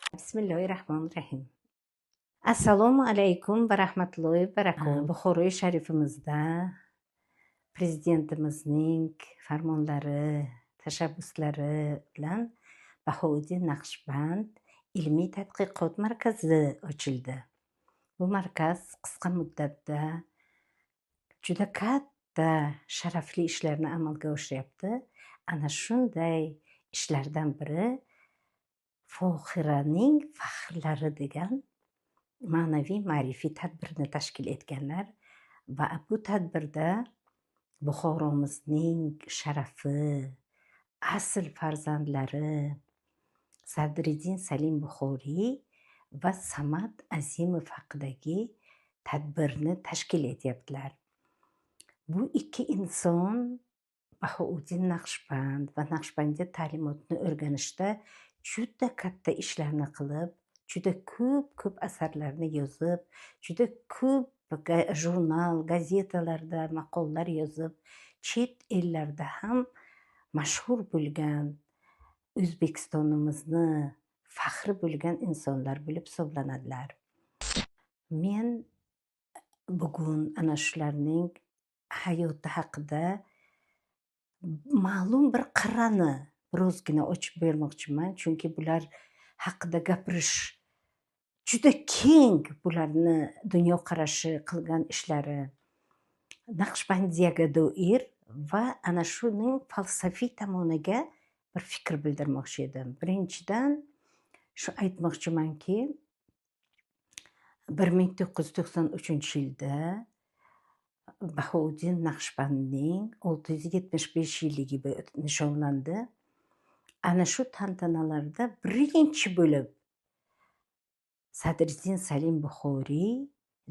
Bismillahirrahmanirrahim. Assalomu alaykum va rahmatullohi va barakatuh. Buxoriy sharifimizda prezidentimizning farmonlari, tashabbuslari bilan Bahouddin Naqshband ilmiy tadqiqot markazi ochildi. Bu markaz qisqa muddatda juda katta sharafli ishlarni amalga oshiryapti. Ana shunday ishlardan biri Fohiraning faxrlari degan ma'naviy ma'rifiy tadbirni tashkil etganlar va bu tadbirda Buxoromizning sharafi, asl farzandlari Sadriddin Salim Buxoriy va Samad Azimov haqidagi tadbirni tashkil etyaptilar. Bu ikki inson Bahouddin Naqshband va Naqshbandiya ta'limotini o'rganishda juda katta ishlarni qilib, juda ko'p asarlarni yozib, juda ko'p jurnal, gazetalarda maqolalar yozib, chet ellarda ham mashhur bo'lgan, O'zbekistonimizni faxri bo'lgan insonlar bo'lib hisoblanadilar. Men bugun ana shularning hayoti haqida ma'lum bir qirrani birozgina ochib bermoqchiman, chunki bular haqida gapirish juda keng, bularni dunyoqarashi, qilgan ishlari Naqshbandiyaga doir va ana shuning falsafiy tomoniga bir fikr bildirmoqchi edim. Birinchidan shu aytmoqchimanki, 1993-yilda Bahouddin Naqshbandning 675 yilligi nishonlandi. Ana shu tantanalarda birinchi bo'lib Sadriddin Salim Buxoriy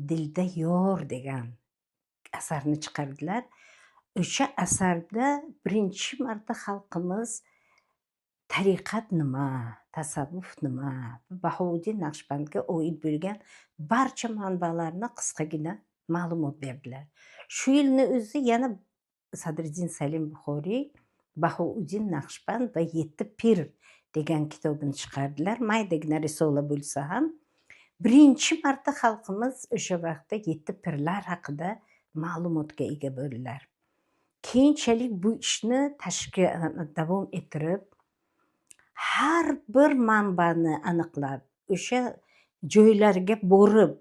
Dilda yor degan asarni chiqardilar. O'sha asarda birinchi marta xalqimiz tariqat nima, tasavvuf nima, Bahouddin Naqshbandga oid bo'lgan barcha manbalarni qisqagina ma'lumot berdilar. Shu yilni o'zi yana Sadriddin Salim Buxoriy Bahouddin Naqshband va 7 pir degan kitobini chiqardilar. Maydagina risola bo'lsa ham birinchi marta xalqimiz o'sha vaqtda 7 pirlar haqida ma'lumotga ega bo'ldilar. Keyinchalik bu ishni davom ettirib, har bir manbani aniqlab, o'sha joylarga borib,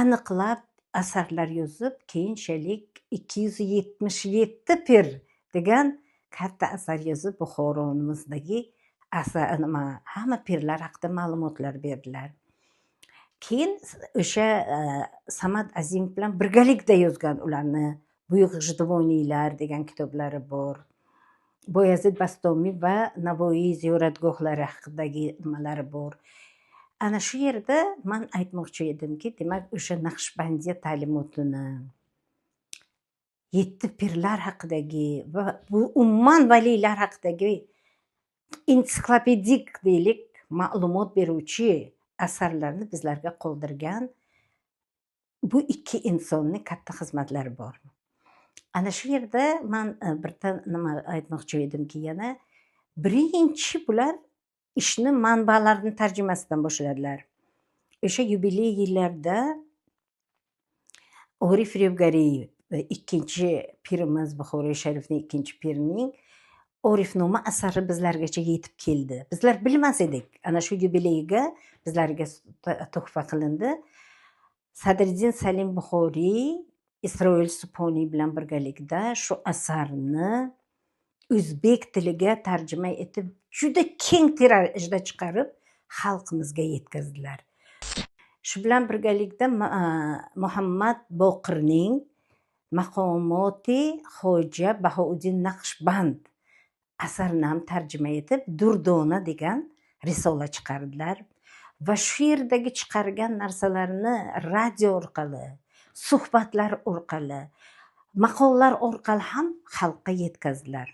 aniqlab asarlar yozib, keyinchalik 277 pir degan katta asar yozib, Buxoromizdagi hamma pirlar haqida ma'lumotlar berdilar. Keyin o'sha Samad Azimov bilan birgalikda yozgan ularni Buyuk G'ijduvoniylar degan kitoblari bor. Boyazid Bastomiy va Navoiy ziyoratgohlari haqidagi nimalari bor. Ana shu yerda men aytmoqchi edimki, demak o'sha Naqshbandiya ta'limotini 7 pirlar haqidagi va bu umuman valiylar haqidagi ensiklopedik deylik ma'lumot beruvchi asarlarni bizlarga qoldirgan bu ikki insonning katta xizmatlari bor. Ana shu yerda men birdan nima aytmoqchi edimki, yana birinchi bular ishni manbalarni tarjimasidan boshladilar. O'sha yubiley yillarda Orif Revgariyev, ikkinchi pirimiz, Buxoriy sharifning ikkinchi pirining Orifnoma asari bizlargacha yetib keldi. Bizlar bilmas edik. Ana shu yubileyga bizlarga tuhfa qilindi. Sadriddin Salim Buxoriy Isroil Suponiy bilan birgalikda shu asarni o'zbek tiliga tarjima etib, juda keng tirajda chiqarib, xalqimizga yetkazdilar. Shu bilan birgalikda Muhammad Boqirning Maqomoti Xo'ja Bahouddin Naqshband asarini ham tarjima etib, Durdona degan risola chiqardilar va shu yerdagi chiqargan narsalarni radio orqali, suhbatlar orqali, maqollar orqali ham xalqqa yetkazdilar.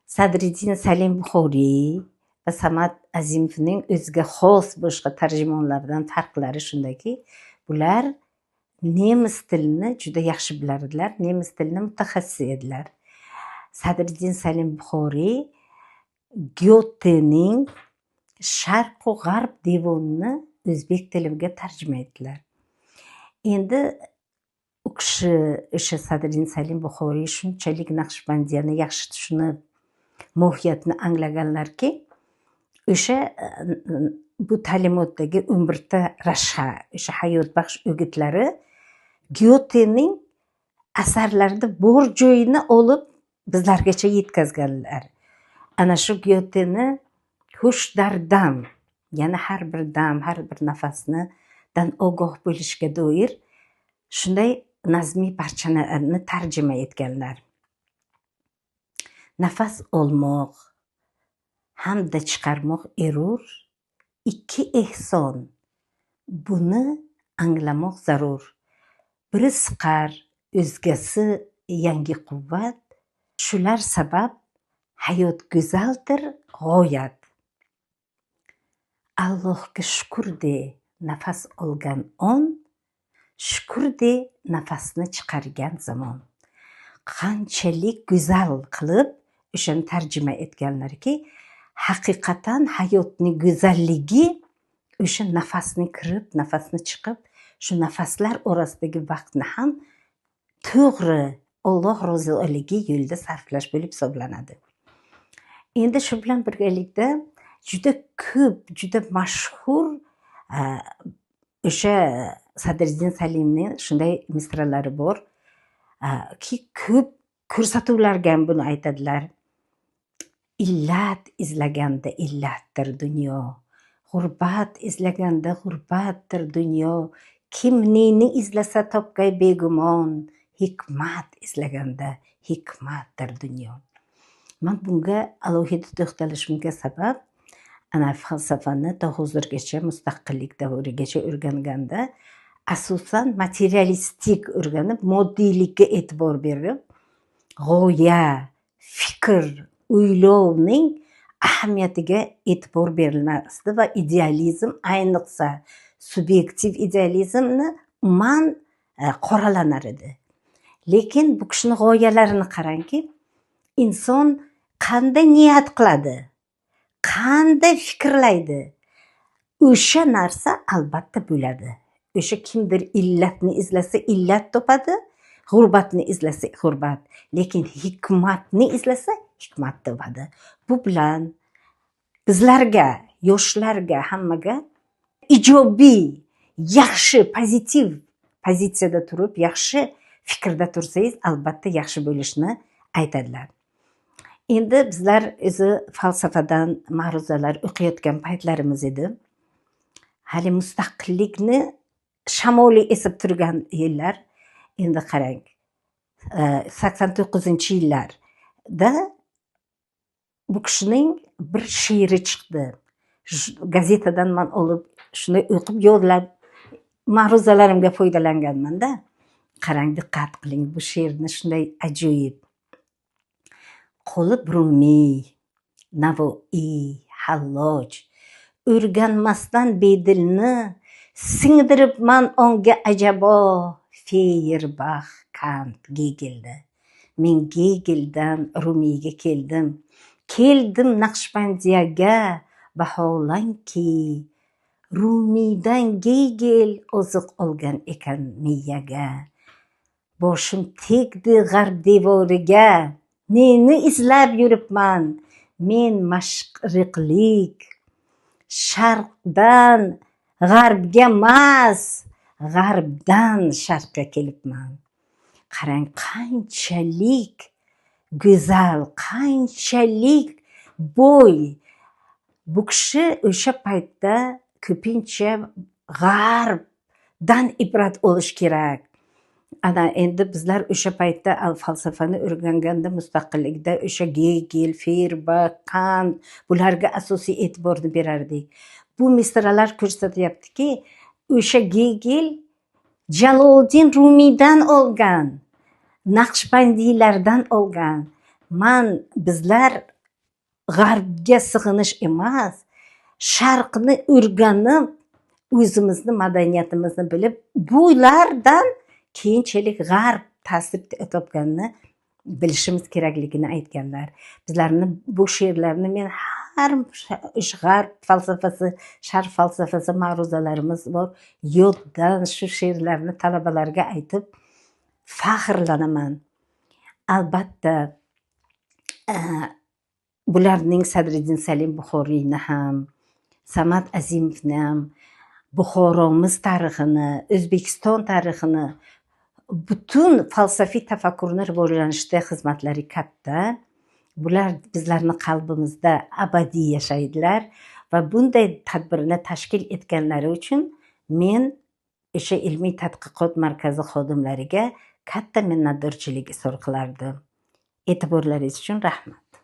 Sadriddin Salim Buxoriy va Samad Azimovning o'ziga xos boshqa tarjimonlardan farqlari shundaki, bular nemis tilini juda yaxshi biladilar, nemis tilini mutaxassis edilar. Sadriddin Salim Buxoriy Gyotening sharq va g'arb devonini o'zbek tiliga tarjima etdilar. Endi u kishi o'sha Sadriddin Salim Buxoriy shunchalik Naqshbandiyani yaxshi tushunib, mohiyatni anglaganlarki, o'sha bu ta'limotdagi 11 ta rashha, o'sha hayotbaxsh o'gitlari Gyotening asarlarida bor joyini olib bizlargacha yetkazganlar. Ana shu Gyoteni hushdardam, ya'ni har bir dam, har bir nafasdan ogoh bo'lishga doir shunday nazmiy parchalarni tarjima etganlar. Nafas olmoq hamda chiqarmoq erur, ikki ehson. Buni anglamoq zarur. Biri siqar, o'zgasi yangi quvvat. Shular sabab hayot go'zaldir, g'oyat. Allohga shukr de, nafas olgan on, shukr de, nafasni chiqargan zamon. Qanchalik go'zal qilib o'shani tarjima etganlarki, haqiqatan hayotning go'zalligi o'sha nafasni kirib, nafasni chiqib, shu nafaslar orasidagi vaqtni ham to'g'ri Alloh roziligi yo'lida sarflash bo'lib hisoblanadi. Endi shu bilan birgalikda juda ko'p, juda mashhur o'sha Sadriddin Salimning shunday misralari bor ki ko'p ko'rsatuvlarga buni aytadilar. Illat izlaganda illatdir dunyo, g'urbat izlaganda g'urbatdir dunyo, kim neni izlasa topgay begumon, hikmat izlaganda hikmatdir dunyo. Men bunga alohida to'xtalishimga sabab, ana falsafani to hozirgacha mustaqillik davrigacha o'rganganda asosan materialistik o'rganib, moddiylikka e'tibor berib, g'oya, fikr, o'ylovning ahamiyatiga e'tibor berilmasdi va idealizm, ayniqsa subyektiv idealizmni umuman qoralanar edi. Lekin bu kishini g'oyalarini qarangki, inson qanday niyat qiladi, qanday fikrlaydi, o'sha narsa albatta bo'ladi. O'sha kimdir illatni izlasa illat topadi, g'urbatni izlasa g'urbat, lekin hikmatni izlasa hikmat topadi. Bu bilan bizlarga, yoshlarga, hammaga ijobiy, yaxshi, pozitiv pozitsiyada turib, yaxshi fikrda tursangiz, albatta yaxshi bo'lishni aytadilar. Endi bizlar o'zi falsafadan ma'ruzalar o'qiyotgan paytlarimiz edi. Hali mustaqillikni shamoli esib turgan yillar. Endi qarang, 89-yillarda bu kishining bir she'ri chiqdi. Gazetadan men olib, shuni o'qib yodlab ma'ruzalarimga foydalanganman-da. Qarang, diqqat qiling, bu she'rni shunday ajoyib. Qolib Rumiy, Navoiy, Halloj, o'rganmasdan bedilni singdiribman onga ajabo, Feyerbax, Kant, Gegelda. Men Gegeldan Rumiyga keldim. Keldim Naqshbandiyaga, vaholanki Rumiydan Gegel oziq olgan ekan miyaga. Boshim tegdi g'arb devoriga, neni izlab yuribman, men mashriqlik, sharqdan g'arbga emas, g'arbdan sharqqa kelibman. Qarang, qanchalik go'zal, qanchalik bo'y. Bu kishi o'sha paytda ko'pincha g'arbdan ibrat olish kerak. Ana endi bizlar o'sha paytda falsafani o'rganganda mustaqillikda o'sha Gegel, Feyerbax, Kant bularga asosiy e'tiborni berardik. Bu misralar ko'rsatyaptiki, o'sha Gegel Jaloliddin Rumiydan olgan, Naqshbandiylardan olgan. Bizlar g'arbga sig'inish emas, sharqni o'rganib, o'zimizni madaniyatimizni bilib, bulardan keyinchalik g'arb ta'sir topganini bilishimiz kerakligini aytganlar. Bizlarni bu she'rlarni men g'arb falsafasi, sharq falsafasi ma'ruzalarimiz bor. Yoddan shu she'rlarni talabalarga aytib faxrlanaman. Albatta, bularning Sadriddin Salim Buxoriyni ham, Samad Azimovni ham, Buxoromiz tarixini, O'zbekiston tarixini, butun falsafiy tafakkurni rivojlanishda xizmatlari katta. Bular bizlarni qalbimizda abadiy yashaydilar va bunday tadbirni tashkil etganlari uchun men o'sha ilmiy tadqiqot markazi xodimlariga katta minnatdorchilik izhor qilardim. E'tiborlaringiz uchun rahmat.